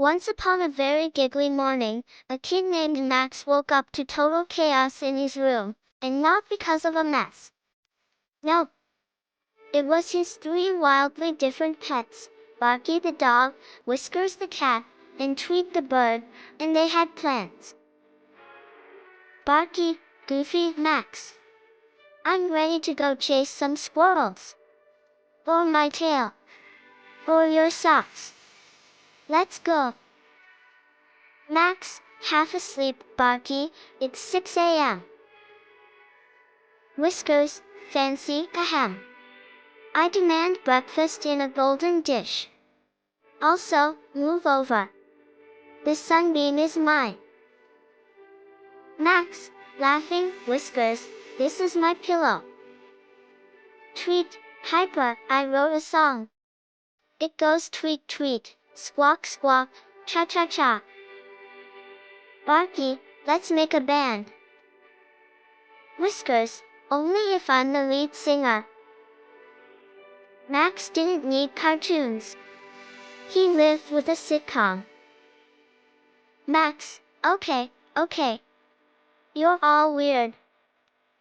Once upon a very giggly morning, a kid named Max woke up to total chaos in his room, and not because of a mess. No, it was his three wildly different pets, Barky the dog, Whiskers the cat, and Tweet the bird, and they had plans. Barky, Goofy, Max. I'm ready to go chase some squirrels. Or my tail. Or your socks. Let's go. Max, half asleep, Barky, it's 6 a.m. Whiskers, fancy, ahem. I demand breakfast in a golden dish. Also, move over. The sunbeam is mine. Max, laughing, Whiskers, this is my pillow. Tweet, hyper, I wrote a song. It goes tweet tweet, squawk squawk, cha cha cha. Barky, let's make a band. Whiskers, only if I'm the lead singer. Max didn't need cartoons. He lived with a sitcom. Max, okay, okay. You're all weird.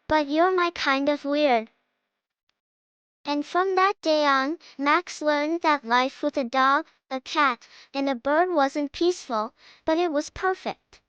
But you're my kind of weird. And from that day on, Max learned that life with a dog, a cat, and a bird wasn't peaceful, but it was perfect.